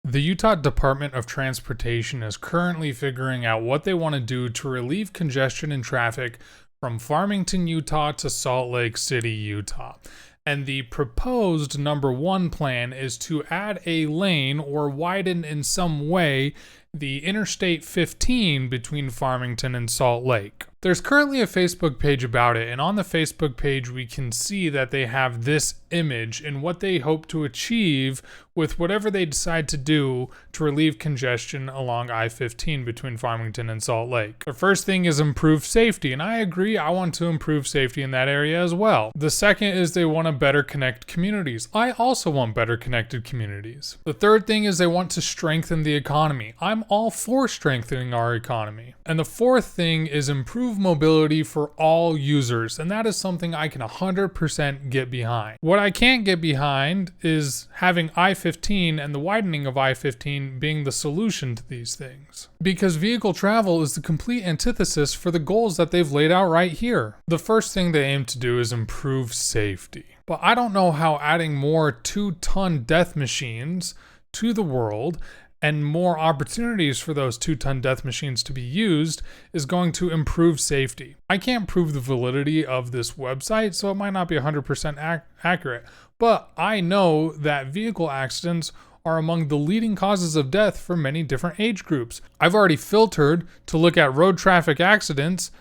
The Utah Department of Transportation is currently figuring out what they want to do to relieve congestion in traffic from Farmington, Utah to Salt Lake City, Utah. And the proposed number one plan is to add a lane or widen in some way the Interstate 15 between Farmington and Salt Lake. There's currently a Facebook page about it, and on the Facebook page we can see that they have this image and what they hope to achieve with whatever they decide to do to relieve congestion along I-15 between Farmington and Salt Lake. The first thing is improve safety, and I agree, I want to improve safety in that area as well. The second is they want to better connect communities. I also want better connected communities. The third thing is they want to strengthen the economy. I'm all for strengthening our economy. And the fourth thing is improve mobility for all users, and that is something I can 100% get behind. What I can't get behind is having I-15 and the widening of I-15 being the solution to these things, because vehicle travel is the complete antithesis for the goals that they've laid out right here. The first thing they aim to do is improve safety, but I don't know how adding more 2-ton death machines to the world and more opportunities for those 2-ton death machines to be used is going to improve safety. I can't prove the validity of this website, so it might not be 100% accurate, but I know that vehicle accidents are among the leading causes of death for many different age groups. I've already filtered to look at road traffic accidents,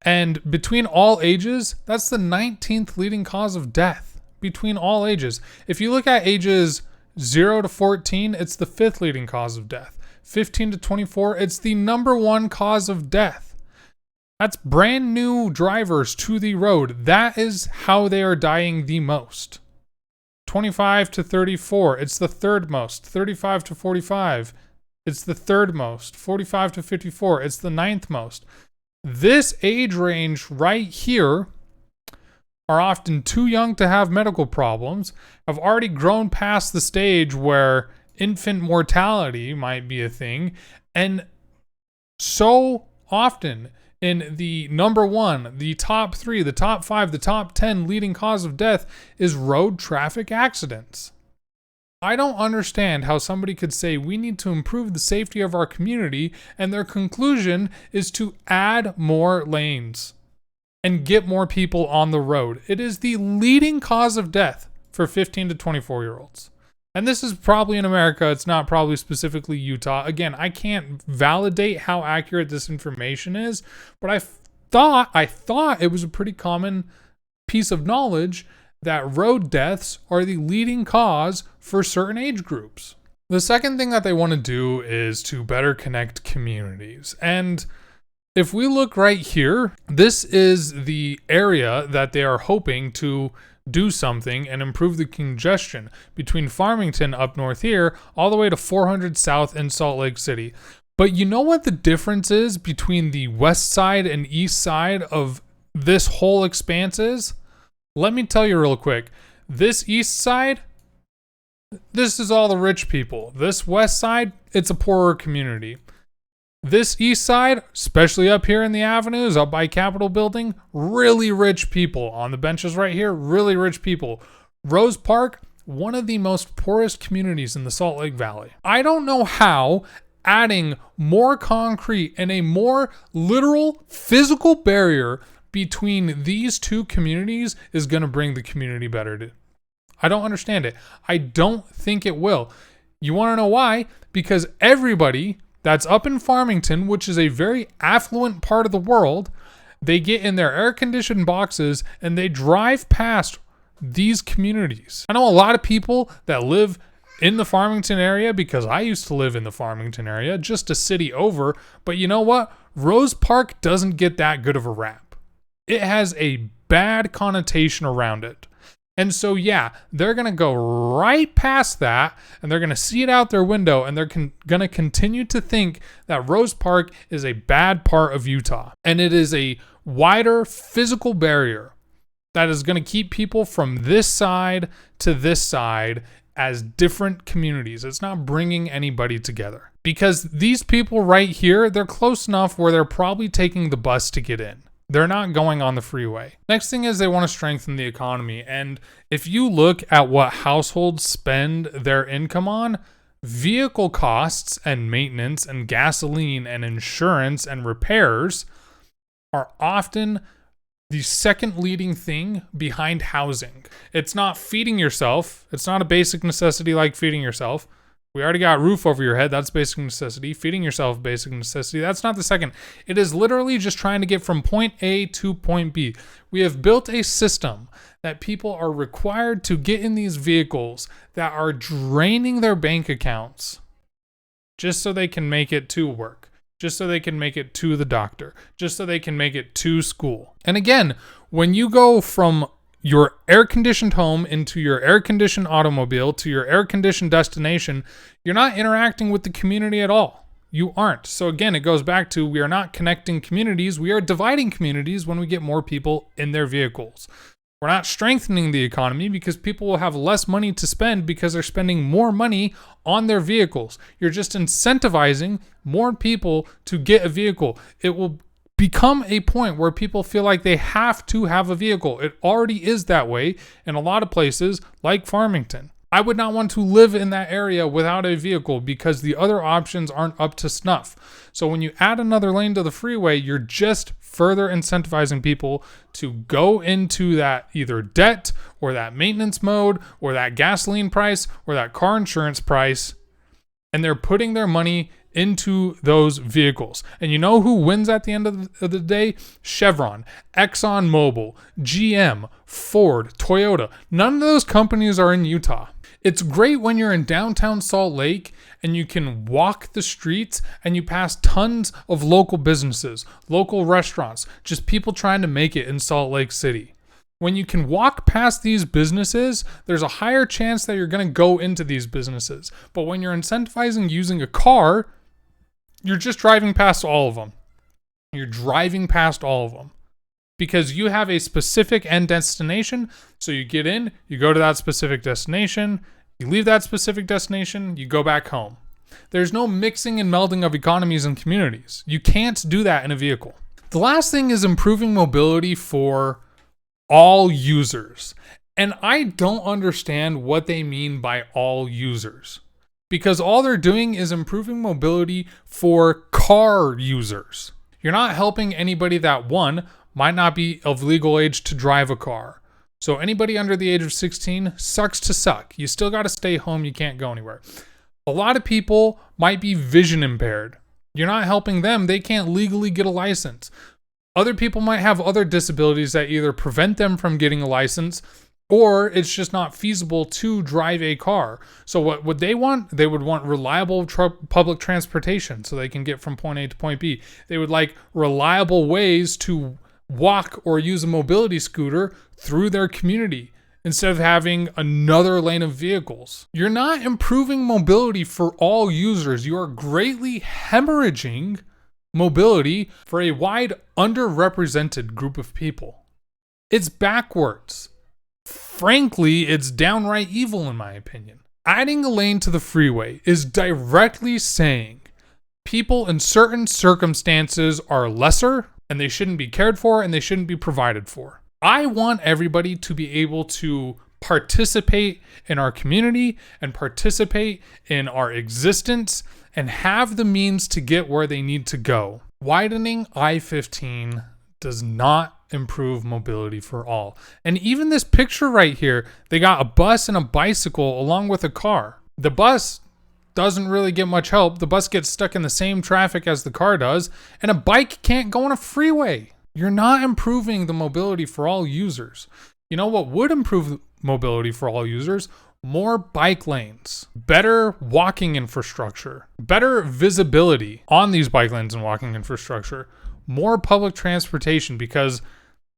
and between all ages, that's the 19th leading cause of death between all ages. If you look at ages 0 to 14, it's the 5th leading cause of death. 15 to 24, it's the number one cause of death. That's brand new drivers to the road. That is how they are dying the most. 25 to 34, it's the third most. 35 to 45, it's the third most. 45 to 54, it's the 9th most. This age range right here are often too young to have medical problems, have already grown past the stage where infant mortality might be a thing, and so often in the number one, the top 3, the top 5, the top 10 leading cause of death is road traffic accidents. I don't understand how somebody could say we need to improve the safety of our community, and their conclusion is to add more lanes and get more people on the road. It is the leading cause of death for 15 to 24-year-olds. And this is probably in America. It's not probably specifically Utah. Again, I can't validate how accurate this information is, but I thought it was a pretty common piece of knowledge that road deaths are the leading cause for certain age groups. The second thing that they want to do is to better connect communities. And if we look right here, this is the area that they are hoping to do something and improve the congestion between Farmington up north here all the way to 400 South in Salt Lake City. But you know what the difference is between the west side and east side of this whole expanse is? Let me tell you real quick. This east side, this is all the rich people. This west side, it's a poorer community. This east side, especially up here in the avenues, up by Capitol Building, really rich people. On the benches right here, really rich people. Rose Park, one of the most poorest communities in the Salt Lake Valley. I don't know how adding more concrete and a more literal physical barrier between these two communities is going to bring the community better. I don't understand it. I don't think it will. You want to know why? Because everybody that's up in Farmington, which is a very affluent part of the world, they get in their air-conditioned boxes and they drive past these communities. I know a lot of people that live in the Farmington area because I used to live in the Farmington area, just a city over. But you know what? Rose Park doesn't get that good of a rap. It has a bad connotation around it. And so, yeah, they're going to go right past that, and they're going to see it out their window, and they're going to continue to think that Rose Park is a bad part of Utah. And it is a wider physical barrier that is going to keep people from this side to this side as different communities. It's not bringing anybody together. Because these people right here, they're close enough where they're probably taking the bus to get in. They're not going on the freeway. Next thing is they want to strengthen the economy. And if you look at what households spend their income on, vehicle costs and maintenance and gasoline and insurance and repairs are often the second leading thing behind housing. It's not feeding yourself. It's not a basic necessity like feeding yourself. We already got a roof over your head. That's basic necessity. Feeding yourself, basic necessity. That's not the second. It is literally just trying to get from point A to point B. We have built a system that people are required to get in these vehicles that are draining their bank accounts just so they can make it to work, just so they can make it to the doctor, just so they can make it to school. And again, when you go from your air-conditioned home into your air-conditioned automobile to your air-conditioned destination, you're not interacting with the community at all. You aren't. So again, it goes back to we are not connecting communities. We are dividing communities when we get more people in their vehicles. We're not strengthening the economy because people will have less money to spend because they're spending more money on their vehicles. You're just incentivizing more people to get a vehicle. It will become a point where people feel like they have to have a vehicle. It already is that way in a lot of places like Farmington. I would not want to live in that area without a vehicle because the other options aren't up to snuff. So when you add another lane to the freeway, you're just further incentivizing people to go into that either debt or that maintenance mode or that gasoline price or that car insurance price, and they're putting their money into those vehicles. And you know who wins at the end of the day? Chevron, ExxonMobil, GM, Ford, Toyota. None of those companies are in Utah. It's great when you're in downtown Salt Lake and you can walk the streets and you pass tons of local businesses, local restaurants, just people trying to make it in Salt Lake City. When you can walk past these businesses, there's a higher chance that you're going to go into these businesses. But when you're incentivizing using a car, you're just driving past all of them. You're driving past all of them because you have a specific end destination. So you get in, you go to that specific destination, you leave that specific destination, you go back home. There's no mixing and melding of economies and communities. You can't do that in a vehicle. The last thing is improving mobility for all users. And I don't understand what they mean by all users, because all they're doing is improving mobility for car users. You're not helping anybody that, one, might not be of legal age to drive a car. So anybody under the age of 16 sucks to suck. You still got to stay home. You can't go anywhere. A lot of people might be vision impaired. You're not helping them. They can't legally get a license. Other people might have other disabilities that either prevent them from getting a license or it's just not feasible to drive a car. So what would they want? They would want reliable public transportation so they can get from point A to point B. They would like reliable ways to walk or use a mobility scooter through their community instead of having another lane of vehicles. You're not improving mobility for all users. You are greatly hemorrhaging mobility for a wide underrepresented group of people. It's backwards. Frankly, it's downright evil in my opinion. Adding a lane to the freeway is directly saying people in certain circumstances are lesser and they shouldn't be cared for and they shouldn't be provided for. I want everybody to be able to participate in our community and participate in our existence and have the means to get where they need to go. Widening I-15 does not improve mobility for all. And even this picture right here, they got a bus and a bicycle along with a car. The bus doesn't really get much help. The bus gets stuck in the same traffic as the car does, and a bike can't go on a freeway. You're not improving the mobility for all users. You know what would improve mobility for all users? More bike lanes, better walking infrastructure, better visibility on these bike lanes and walking infrastructure, more public transportation, because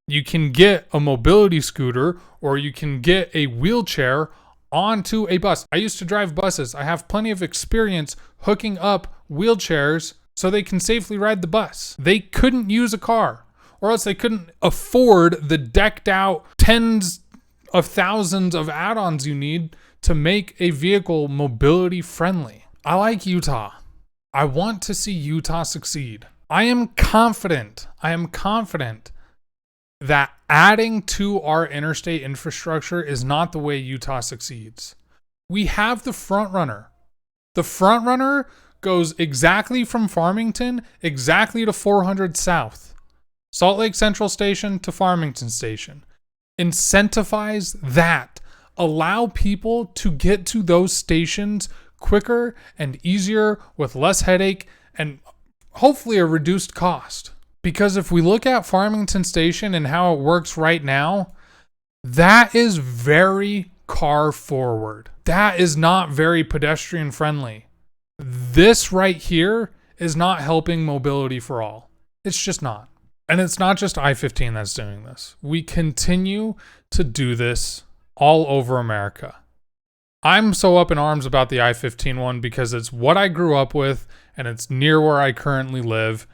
you can get a mobility scooter or you can get a wheelchair onto a bus. I used to drive buses. I have plenty of experience hooking up wheelchairs so they can safely ride the bus. They couldn't use a car, or else they couldn't afford the decked out tens of thousands of add-ons you need to make a vehicle mobility friendly. I like Utah. I want to see Utah succeed. I am confident that adding to our interstate infrastructure is not the way Utah succeeds. We have the front runner. The front runner goes exactly from Farmington, exactly to 400 South. Salt Lake Central Station to Farmington Station. Incentivize that. Allow people to get to those stations quicker and easier with less headache and hopefully a reduced cost. Because if we look at Farmington Station and how it works right now, that is very car forward. That is not very pedestrian friendly. This right here is not helping mobility for all. It's just not. And it's not just I-15 that's doing this. We continue to do this all over America. I'm so up in arms about the I-15 one because it's what I grew up with and it's near where I currently live.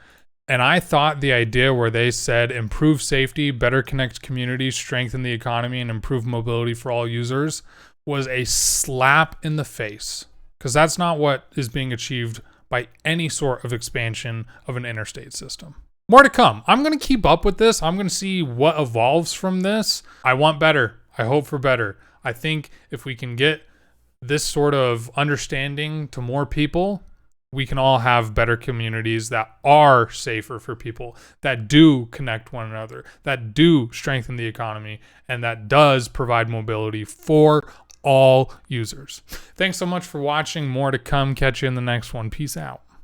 And I thought the idea where they said improve safety, better connect communities, strengthen the economy, and improve mobility for all users was a slap in the face. Because that's not what is being achieved by any sort of expansion of an interstate system. More to come. I'm going to keep up with this. I'm going to see what evolves from this. I want better. I hope for better. I think if we can get this sort of understanding to more people, we can all have better communities that are safer for people, that do connect one another, that do strengthen the economy, and that does provide mobility for all users. Thanks so much for watching. More to come. Catch you in the next one. Peace out.